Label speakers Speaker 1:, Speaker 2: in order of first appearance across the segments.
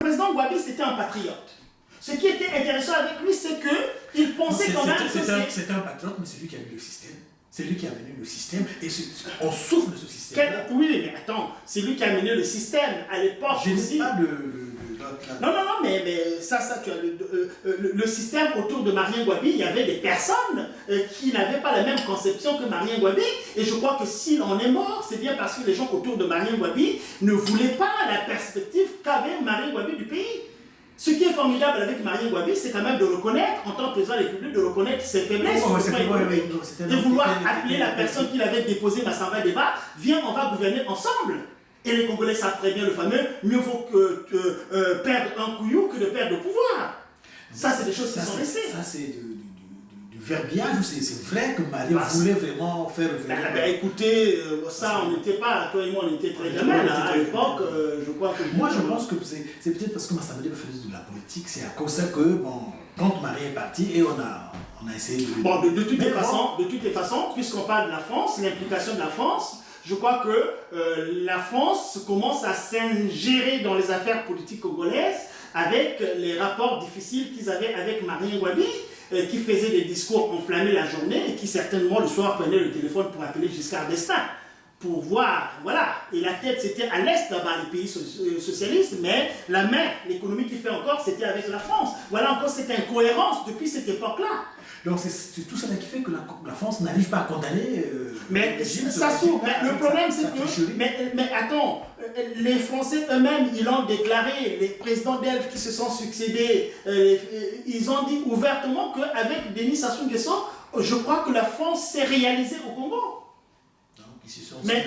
Speaker 1: Le président Gwabi, c'était un patriote. Ce qui était intéressant avec lui, c'est qu'il pensait quand même que
Speaker 2: c'est un patriote, mais c'est lui qui a mis le système. C'est lui qui a mené le système et on souffre de ce système.
Speaker 1: Oui, mais attends, c'est lui qui a mené le système à l'époque aussi.
Speaker 2: Pas
Speaker 1: non, mais ça tu as le système autour de Marien Gwabi, il y avait des personnes qui n'avaient pas la même conception que Marien Gwabi. Et je crois que s'il en est mort, c'est bien parce que les gens autour de Marien Gwabi ne voulaient pas la perspective qu'avait Marien Gwabi du pays. Ce qui est formidable avec Marien Gwabi, c'est quand même de reconnaître, en tant que président de la République, de reconnaître ses faiblesses, de vouloir appeler la personne qui l'avait déposé Massamba Deba, viens, on va gouverner ensemble. Et les Congolais savent très bien le fameux, mieux vaut que perdre un couillou que de perdre le pouvoir. Ça, c'est des choses qui sont laissées.
Speaker 2: Ça, c'est du verbiage, c'est vrai que Marien voulait vraiment faire revenir.
Speaker 1: Écoutez, ça, on n'était pas, toi et moi, on était très gamins à l'époque. Je crois que.
Speaker 2: Moi, je pense que c'est peut-être parce que Massamba Deba faisait de la politique, c'est à cause de ça que, bon, quand Marien est parti, et on a essayé de.
Speaker 1: Bon, de toutes les façons, puisqu'on parle de la France, l'implication de la France. Je crois que la France commence à s'ingérer dans les affaires politiques congolaises avec les rapports difficiles qu'ils avaient avec Marien Gwabi, qui faisait des discours enflammés la journée et qui certainement le soir prenait le téléphone pour appeler Giscard d'Estaing. Pour voir, voilà. Et la tête, c'était à l'Est, dans les pays socialistes, mais la main, l'économie qui fait encore, c'était avec la France. Voilà encore cette incohérence depuis cette époque-là.
Speaker 2: Donc c'est tout ça qui fait que la France n'arrive pas à condamner.
Speaker 1: Mais ça s'ouvre. Le problème, c'est que. Mais attends, les Français eux-mêmes, ils l'ont déclaré, les présidents d'Elf qui se sont succédés, ils ont dit ouvertement qu'avec Denis Sassou Nguesso, je crois que la France s'est réalisée au Congo. Mais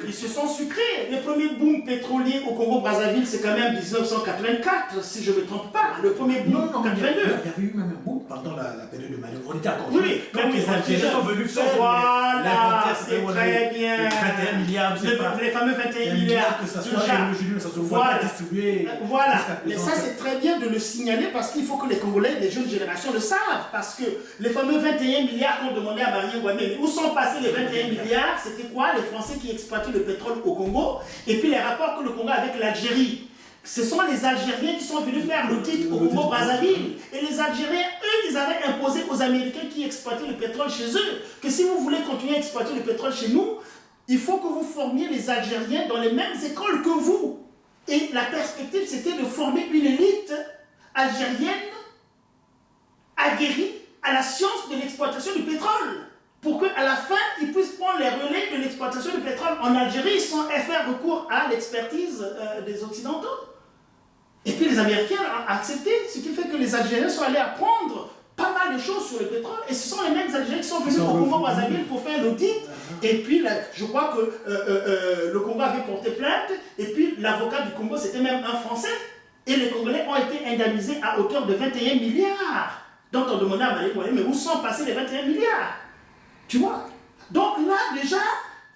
Speaker 1: ils se sont sucrés. Le premier boom pétrolier au Congo-Brazzaville, c'est quand même 1984, si je ne me trompe pas. Le premier boom en 82.
Speaker 2: Il y avait eu même un boom pendant la période de Mali. On était à congé.
Speaker 1: Oui,
Speaker 2: quand les Algériens sont venus faire
Speaker 1: voilà, c'est très bien.
Speaker 2: 21 milliards,
Speaker 1: les fameux 21 milliards.
Speaker 2: Que ça soit distribué.
Speaker 1: Voilà. Mais ça, c'est très bien de le signaler parce qu'il faut que les Congolais, les jeunes générations le savent. Parce que les fameux 21 milliards qu'on demandait à Marien Gwabi, où sont passés les 21 milliards? C'était quoi? Les Français qui exploitaient le pétrole au Congo, et puis les rapports que le Congo a avec l'Algérie. Ce sont les Algériens qui sont venus faire l'audit au Congo-Brazzaville. Et les Algériens, eux, ils avaient imposé aux Américains qui exploitaient le pétrole chez eux que si vous voulez continuer à exploiter le pétrole chez nous, il faut que vous formiez les Algériens dans les mêmes écoles que vous. Et la perspective, c'était de former une élite algérienne aguerrie à la science de l'exploitation du pétrole, pour qu'à la fin, ils puissent prendre les relais de l'exploitation du pétrole en Algérie sans faire recours à l'expertise des Occidentaux. Et puis les Américains ont accepté, ce qui fait que les Algériens sont allés apprendre pas mal de choses sur le pétrole, et ce sont les mêmes Algériens qui sont venus au Congo-Brazzaville pour faire l'audit. Et puis, je crois que le Congo avait porté plainte, et puis l'avocat du Congo, c'était même un Français, et les Congolais ont été indemnisés à hauteur de 21 milliards. Donc on demandait à Mali, mais où sont passés les 21 milliards? Tu vois? Donc là, déjà...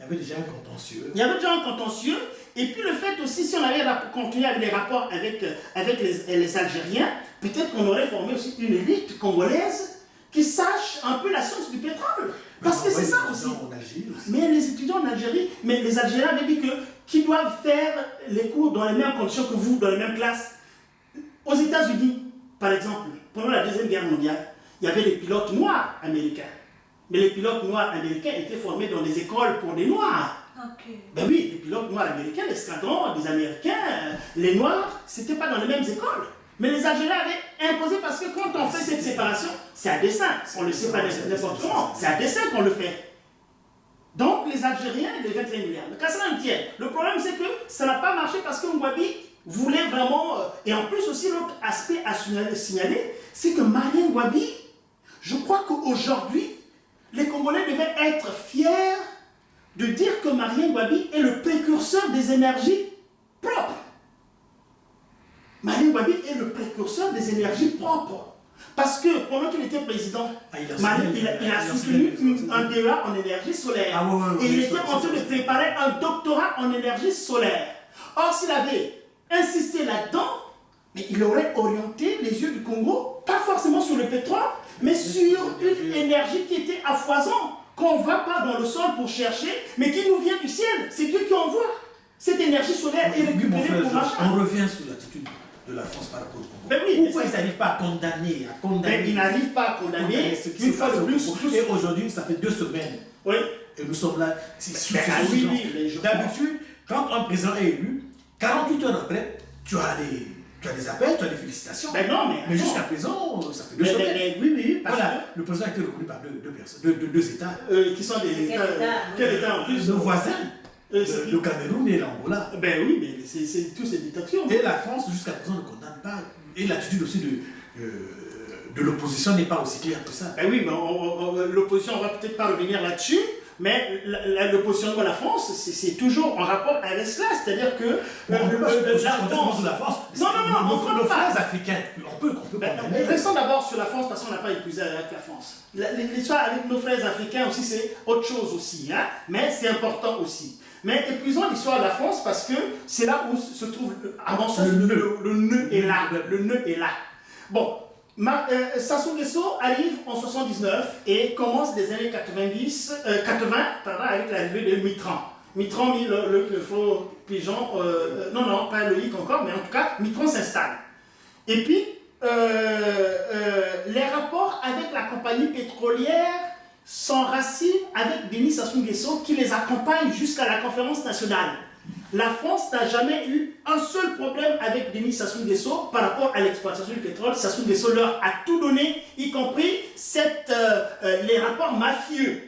Speaker 2: Il y avait déjà un contentieux.
Speaker 1: Il y avait déjà un contentieux. Et puis le fait aussi, si on avait continué avec les rapports avec les Algériens, peut-être qu'on aurait formé aussi une élite congolaise qui sache un peu la science du pétrole. Parce que c'est ça aussi. Mais les étudiants en Algérie, mais les Algériens avaient dit qu'ils doivent faire les cours dans les mêmes conditions que vous, dans les mêmes classes. Aux États-Unis, par exemple, pendant la Deuxième Guerre mondiale, il y avait des pilotes noirs américains. Mais les pilotes noirs américains étaient formés dans des écoles pour des noirs.
Speaker 3: Okay.
Speaker 1: Ben oui, les pilotes noirs américains, l'escadron des Américains, les noirs, c'était pas dans les mêmes écoles. Mais les Algériens avaient imposé parce que quand on fait cette séparation, c'est à dessein. On ne le sait pas n'importe comment. C'est à dessein qu'on le fait. Donc les Algériens, les 21 milliards. Mais qu'à cela ne tienne, le problème c'est que ça n'a pas marché parce que Gwabi voulait vraiment... et en plus aussi, l'autre aspect à signaler, c'est que Marien Gwabi, je crois qu'aujourd'hui, les Congolais devaient être fiers de dire que Marien Gwabi est le précurseur des énergies propres. Marien Gwabi est le précurseur des énergies propres. Parce que pendant qu'il était président, il a soutenu un DEA en énergie solaire. Et il était en train de préparer un doctorat en énergie solaire. Or, s'il avait insisté là-dedans, mais il aurait orienté les yeux du Congo, pas forcément sur le pétrole, mais sur une énergie qui était à foison, qu'on ne va pas dans le sol pour chercher, mais qui nous vient du ciel. C'est Dieu qui envoie. Cette énergie solaire est récupérée pour marcher.
Speaker 2: On revient sur l'attitude. de la France par rapport au Congo.
Speaker 1: Ben oui,
Speaker 2: pourquoi ils n'arrivent pas à condamner,
Speaker 1: Ben, ils n'arrivent pas à condamner une fois de plus.
Speaker 2: Et aujourd'hui, ça fait 2 semaines.
Speaker 1: Oui.
Speaker 2: Et nous sommes là. C'est
Speaker 1: oui,
Speaker 2: d'habitude, quand un président est élu, 48 heures après, tu as des appels, tu as des félicitations.
Speaker 1: Ben non, mais
Speaker 2: jusqu'à présent, ça fait 2 semaines.
Speaker 1: Oui, parce
Speaker 2: voilà, le président a été reconnu par deux personnes, deux États.
Speaker 1: Qui sont des États. Quel État en plus?
Speaker 2: Nos voisins. Le Cameroun et l'Angola.
Speaker 1: Ben oui, mais c'est tous ces dictatures.
Speaker 2: Et la France, jusqu'à présent, ne condamne pas. Et l'attitude aussi de l'opposition n'est pas aussi claire que ça.
Speaker 1: Ben oui, mais l'opposition, on va peut-être pas revenir là-dessus, mais l'opposition de la France, c'est toujours en rapport avec cela. C'est-à-dire que
Speaker 2: la France.
Speaker 1: Non,
Speaker 2: nos frères africains, on peut condamner.
Speaker 1: Restons d'abord sur la France parce qu'on n'a pas épuisé avec la France. L'histoire avec nos frères africains aussi, c'est autre chose aussi, hein, mais c'est important aussi. Mais épuisons l'histoire de la France parce que c'est là où se trouve, à mon sens, le nœud est là. Le nœud est là. Bon, Sassou Nguesso arrive en 79 et commence les années 80 avec l'arrivée de Mitterrand. Mitterrand mit le faux pigeon, non, pas Loïc encore, mais en tout cas, Mitterrand s'installe. Et puis, les rapports avec la compagnie pétrolière s'enracinent avec Denis Sassou Nguesso qui les accompagne jusqu'à la conférence nationale. La France n'a jamais eu un seul problème avec Denis Sassou Nguesso par rapport à l'exploitation du pétrole. Sassou Nguesso leur a tout donné, y compris les rapports mafieux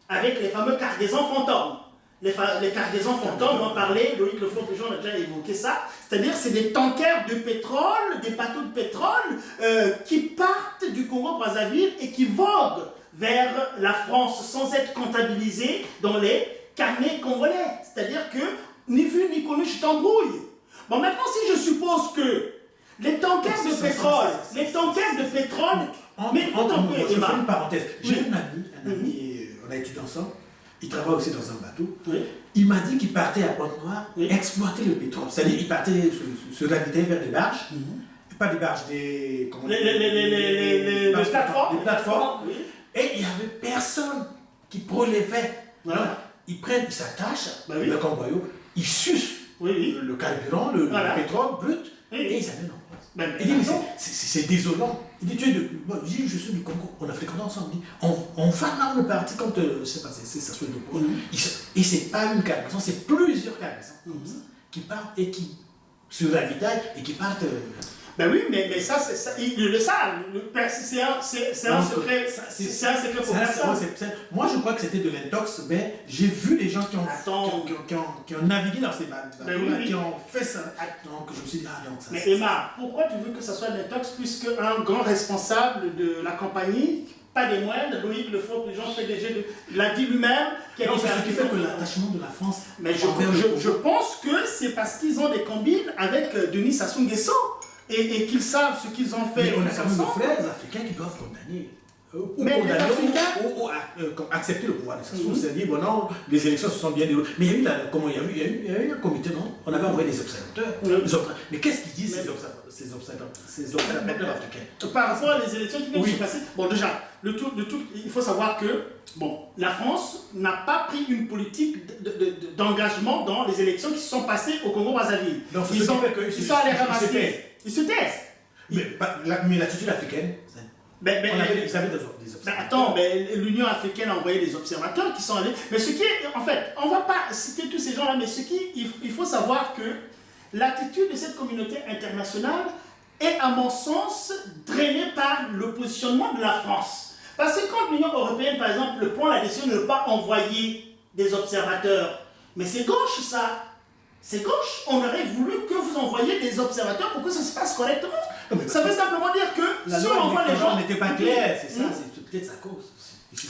Speaker 1: avec les fameux cargaisons fantômes. Les cargaisons fantômes, on en parlait, Loïc Le Faux-Pigeon a déjà évoqué ça. C'est-à-dire c'est des tankers de pétrole, des bateaux de pétrole qui partent du Congo-Brazzaville et qui voguent vers la France sans être comptabilisés dans les carnets congolais. C'est-à-dire que ni vu ni connu, je t'embrouille. Bon, maintenant, si je suppose que les tankers de pétrole, mais
Speaker 2: je fais une parenthèse. J'ai un ami, on a étudié ensemble, il travaille aussi dans un bateau.
Speaker 1: Oui.
Speaker 2: Il m'a dit qu'il partait à Pointe-Noire exploiter le pétrole. C'est-à-dire qu'il partait se ravitailler vers des barges, pas des barges, des
Speaker 1: plateformes.
Speaker 2: Des plateformes. Oui. Et il n'y avait personne qui prélevait. Voilà. Ils s'attachent avec un boyau, ils sucent le carburant, le pétrole brut, et ils amènent en place. Il dit, mais c'est désolant. Il dit, je suis du Congo, on a fréquenté ensemble. On va là, on est parti quand, je sais pas, ça soit de et c'est pas une cargaison, c'est plusieurs cargaisons comme ça, qui partent et qui se ravitaillent et qui partent.
Speaker 1: Ben oui, mais ça, ils le savent. C'est un secret. C'est un secret pour ça.
Speaker 2: Moi, je crois que c'était de l'intox, mais j'ai vu les gens qui ont navigué dans ces bateaux, qui ont fait ça. Donc, je me suis dit, donc ça.
Speaker 1: Mais Emma, pourquoi tu veux que ça soit de l'intox, puisque un grand responsable de la compagnie, pas des moindres, Loïc Le Faux-Pigeon, PDG, l'a dit lui-même.
Speaker 2: C'est ce qui fait que l'attachement de la France.
Speaker 1: Mais je pense que c'est parce qu'ils ont des combines avec Denis Sassou Nguesso. Et qu'ils savent ce qu'ils ont fait.
Speaker 2: Mais on a quand même nos frères africains qui doivent condamner. Accepter le pouvoir de Sassou. C'est-à-dire, bon, non, les élections se sont bien déroulées. Mais il y a eu un comité, non? On avait envoyé des observateurs. Mais qu'est-ce qu'ils disent, ces observateurs africains?
Speaker 1: Par rapport aux élections qui viennent de se passer. Bon, déjà, il faut savoir que la France n'a pas pris une politique d'engagement dans les élections qui se sont passées au Congo-Brazzaville. Ils sont allés ramasser. Ils se taisent.
Speaker 2: Mais l'attitude africaine, ils avaient des observateurs.
Speaker 1: Attends, l'Union africaine a envoyé des observateurs qui sont allés. Mais ce qui est, en fait, on ne va pas citer tous ces gens-là, mais il faut savoir que l'attitude de cette communauté internationale est, à mon sens, drainée par le positionnement de la France. Parce que quand l'Union européenne, par exemple, prend la décision de ne pas envoyer des observateurs, mais c'est gauche ça. C'est gauche, on aurait voulu que vous envoyiez des observateurs pour que ça se passe correctement. Ça veut simplement dire que
Speaker 2: si on envoie les gens n'était pas clair, c'est ça, c'est peut-être sa cause.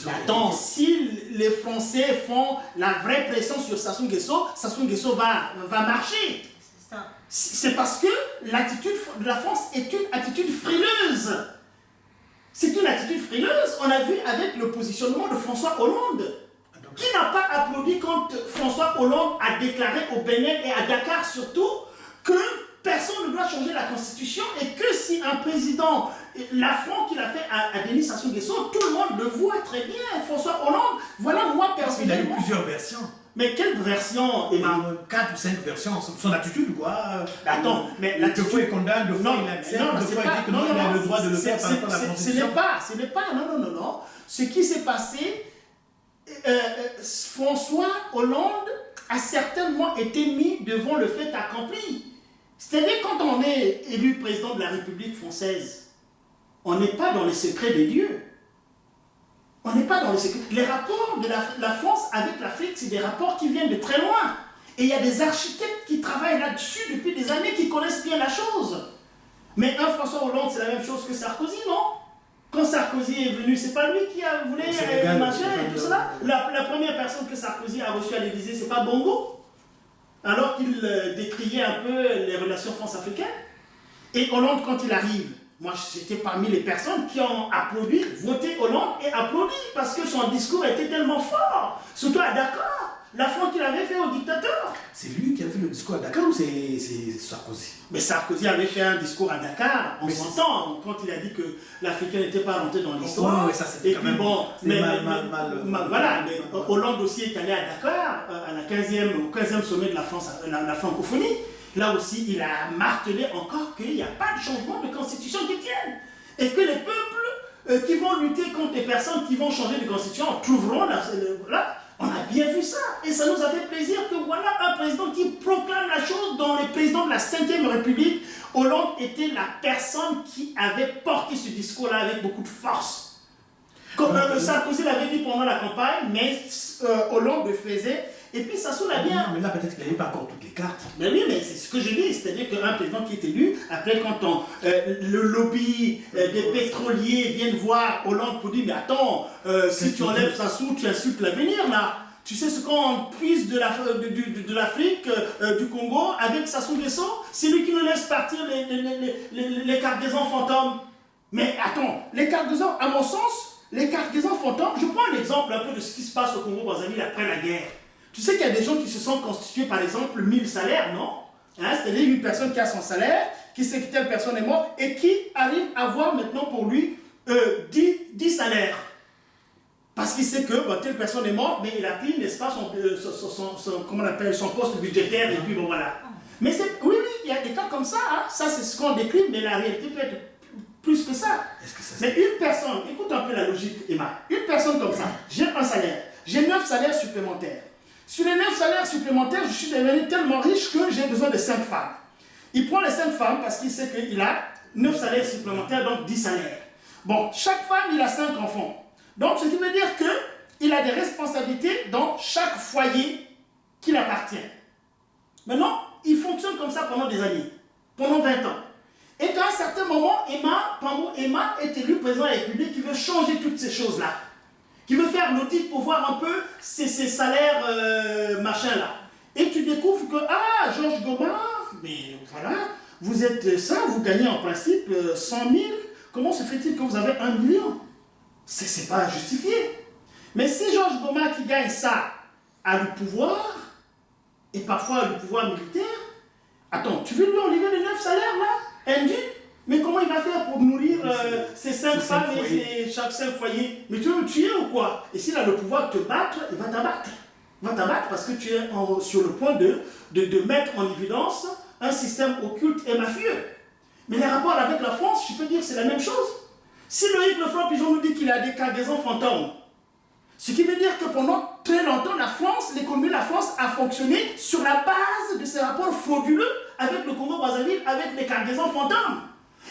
Speaker 1: Attends, si les Français font la vraie pression sur Sassou Nguesso va marcher. C'est parce que l'attitude de la France est une attitude frileuse. C'est une attitude frileuse. On a vu avec le positionnement de François Hollande. Qui n'a pas applaudi quand François Hollande a déclaré au Bénin et à Dakar surtout que personne ne doit changer la constitution et que si un président, l'affront qu'il a fait à Denis Sassou Nguesso, tout le monde le voit très bien, François Hollande, voilà moi personnellement.
Speaker 2: Il a eu plusieurs versions.
Speaker 1: Mais quelle version, Emma?
Speaker 2: 4 ou 5 versions, son attitude, quoi.
Speaker 1: Attends, mais
Speaker 2: deux fois il condamne, deux fois il accepte, deux fois il dit que non, il a le droit de le faire par rapport à la Constitution.
Speaker 1: Ce n'est pas, non. Ce qui s'est passé, François Hollande a certainement été mis devant le fait accompli. C'est-à-dire, quand on est élu président de la République française, on n'est pas dans les secrets des dieux. On n'est pas dans les secrets. Les rapports de la France avec l'Afrique, c'est des rapports qui viennent de très loin. Et il y a des architectes qui travaillent là-dessus depuis des années, qui connaissent bien la chose. Mais un François Hollande, c'est la même chose que Sarkozy, non? Quand Sarkozy est venu, c'est pas lui qui a voulu machin et tout cela. La première personne que Sarkozy a reçue à l'Élysée, c'est pas Bongo, alors qu'il décriait un peu les relations France-africaines. Et Hollande, quand il arrive, moi j'étais parmi les personnes qui ont applaudi, voté Hollande et applaudi parce que son discours était tellement fort, surtout à Dakar. L'affront qu'il avait fait au dictateur.
Speaker 2: C'est lui qui a fait le discours à Dakar ou c'est Sarkozy?
Speaker 1: Mais Sarkozy avait fait un discours à Dakar en son temps, quand il a dit que l'Africain n'était pas rentré dans l'histoire.
Speaker 2: Ouais, ça c'était quand même
Speaker 1: bon,
Speaker 2: voilà,
Speaker 1: mais Hollande aussi est allé à Dakar, au 15e sommet de la francophonie. Là aussi, il a martelé encore qu'il n'y a pas de changement de constitution qui tienne. Et que les peuples qui vont lutter contre les personnes qui vont changer de constitution trouveront là. On a bien vu ça. Et ça nous a fait plaisir que voilà un président qui proclame la chose. Dans les présidents de la 5e République, Hollande était la personne qui avait porté ce discours-là avec beaucoup de force. Comme Sarkozy l'avait dit pendant la campagne, mais Hollande le faisait. Et puis ça sonne bien.
Speaker 2: Non, mais là peut-être qu'il n'avait pas encore toutes les cartes.
Speaker 1: Mais oui, mais c'est ce que je dis. C'est-à-dire qu'un président qui est élu, après quand le lobby des pétroliers viennent voir Hollande pour dire, mais attends, si tu enlèves Sassou, tu insultes l'avenir là. Tu sais ce qu'on puise de l'Afrique, du Congo, avec Sassou Nguesso? C'est lui qui nous laisse partir les cargaisons fantômes. Mais attends, les cargaisons, à mon sens, les cargaisons fantômes, je prends l'exemple un peu de ce qui se passe au Congo-Brazzaville après la guerre. Tu sais qu'il y a des gens qui se sont constitués, par exemple, 1000 salaires, non? C'est-à-dire une personne qui a son salaire, qui sait que telle personne est morte, et qui arrive à avoir maintenant pour lui 10 salaires. Parce qu'il sait que telle personne est morte, mais il a pris, n'est-ce pas, comment on appelle, son poste budgétaire, et puis bon voilà. Mais oui, il y a des cas comme ça, hein? Ça c'est ce qu'on décrit, mais la réalité peut être plus que ça. Mais une personne, écoute un peu la logique, Emma, une personne comme ça, j'ai un salaire, j'ai 9 salaires supplémentaires. Sur les 9 salaires supplémentaires, je suis devenu tellement riche que j'ai besoin de 5 femmes. Il prend les 5 femmes parce qu'il sait qu'il a 9 salaires supplémentaires, donc 10 salaires. Bon, chaque femme, il a 5 enfants. Donc, ce qui veut dire qu'il a des responsabilités dans chaque foyer qui appartient. Maintenant, il fonctionne comme ça pendant des années, pendant 20 ans. Et qu'à un certain moment, Emma est élue président de la République qui veut changer toutes ces choses-là. Qui veut faire l'audit pour voir un peu ces salaires machin là. Et tu découvres que, Georges Gomard, mais voilà, vous êtes ça, vous gagnez en principe 100 000, comment se fait-il que vous avez 1 million? C'est pas justifié. Mais si Georges Gomard qui gagne ça a le pouvoir, et parfois le pouvoir militaire, attends, tu veux lui enlever les 9 salaires là, indu? Mais comment il va faire pour nourrir ces 5 femmes et chaque 5 foyers? Mais tu veux me tuer ou quoi? Et s'il a le pouvoir de te battre, il va t'abattre. Il va t'abattre parce que tu es sur le point de mettre en évidence un système occulte et mafieux. Mais les rapports avec la France, je peux dire, c'est la même chose. Si Loïc Lefranc-Pigeon nous dit qu'il a des cargaisons fantômes, ce qui veut dire que pendant très longtemps, l'économie de la France a fonctionné sur la base de ces rapports frauduleux avec le Congo-Brazzaville, avec les cargaisons fantômes.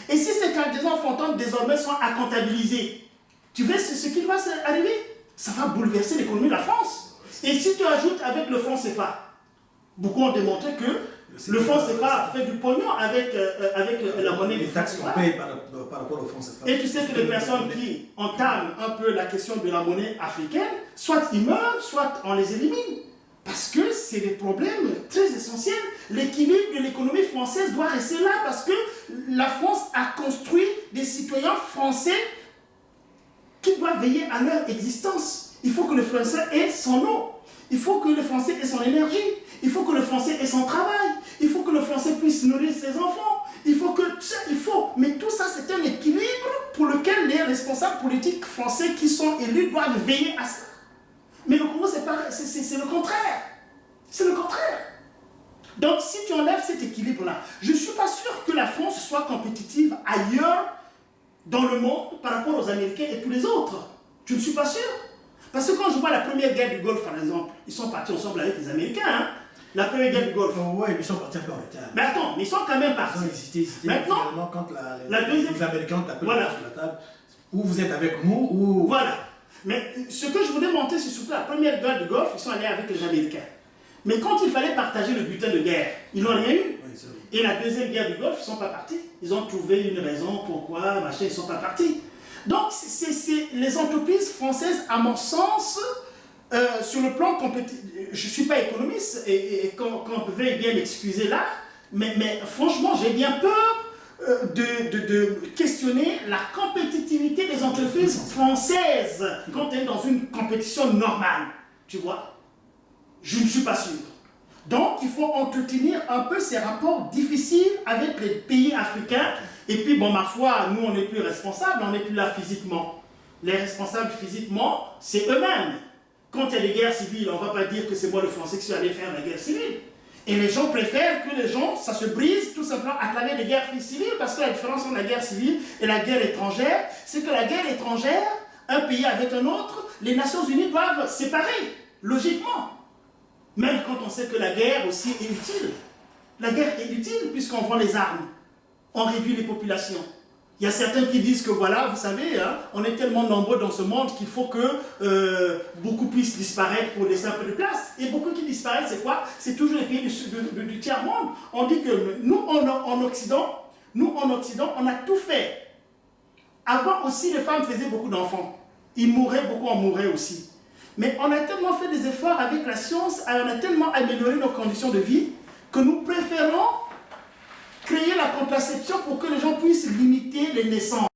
Speaker 1: Et si ces cargaisons fantômes désormais sont à comptabiliser, tu vois ce qui va arriver? Ça va bouleverser l'économie de la France. Et si tu ajoutes avec le franc CFA, beaucoup ont démontré que le franc CFA fait du pognon avec la monnaie des
Speaker 2: taxes qu'on paye par rapport au franc CFA.
Speaker 1: Et tu sais que les personnes qui entament un peu la question de la monnaie africaine, soit ils meurent, soit on les élimine. Parce que c'est des problèmes très essentiels. L'équilibre de l'économie française doit rester là parce que la France a construit des citoyens français qui doivent veiller à leur existence. Il faut que le Français ait son eau. Il faut que le Français ait son énergie. Il faut que le Français ait son travail. Il faut que le Français puisse nourrir ses enfants. Mais tout ça, c'est un équilibre pour lequel les responsables politiques français qui sont élus doivent veiller à ça. Mais le Congo, c'est le contraire. C'est le contraire. Donc, si tu enlèves cet équilibre-là, je ne suis pas sûr que la France soit compétitive ailleurs dans le monde par rapport aux Américains et tous les autres. Je ne suis pas sûr. Parce que quand je vois la première guerre du Golfe, par exemple, ils sont partis ensemble avec les Américains, hein. La première guerre du Golfe.
Speaker 2: Oui, ils sont partis un peu en retard.
Speaker 1: Mais attends, mais ils sont quand même partis.
Speaker 2: Ils ont hésité.
Speaker 1: Maintenant,
Speaker 2: finalement, quand
Speaker 1: deuxième...
Speaker 2: les Américains ont tapé
Speaker 1: voilà.
Speaker 2: sur la table, ou vous êtes avec nous, ou...
Speaker 1: Voilà. Mais ce que je voulais montrer, c'est surtout la première guerre du Golfe, ils sont allés avec les Américains. Mais quand il fallait partager le butin de guerre, ils n'ont rien eu.
Speaker 2: Oui,
Speaker 1: et la deuxième guerre du Golfe, ils ne sont pas partis. Ils ont trouvé une raison pourquoi, machin, ils ne sont pas partis. Donc, c'est les entreprises françaises, à mon sens, sur le plan compétitif, je ne suis pas économiste, et qu'on veuille bien m'excuser là, mais franchement, j'ai bien peur de questionner la compétitivité des entreprises françaises quand on est dans une compétition normale, tu vois. Je ne suis pas sûr. Donc, il faut entretenir un peu ces rapports difficiles avec les pays africains. Et puis, bon, ma foi, nous, on n'est plus responsables, on n'est plus là physiquement. Les responsables physiquement, c'est eux-mêmes. Quand il y a des guerres civiles, on ne va pas dire que c'est moi le Français qui suis allé faire la guerre civile. Et les gens préfèrent que les gens, ça se brise tout simplement à travers des guerres civiles, parce que la différence entre la guerre civile et la guerre étrangère, c'est que la guerre étrangère, un pays avec un autre, les Nations Unies doivent séparer, logiquement. Même quand on sait que la guerre aussi est utile. La guerre est utile puisqu'on vend les armes, on réduit les populations. Il y a certains qui disent que voilà, vous savez, hein, on est tellement nombreux dans ce monde qu'il faut que beaucoup puissent disparaître pour laisser un peu de place. Et beaucoup qui disparaissent, c'est quoi? C'est toujours les pays du tiers-monde. On dit que nous, en Occident, on a tout fait. Avant aussi, les femmes faisaient beaucoup d'enfants. Ils mouraient, beaucoup en mouraient aussi. Mais on a tellement fait des efforts avec la science, on a tellement amélioré nos conditions de vie, que nous préférons créer la contraception pour que les gens puissent limiter les naissances.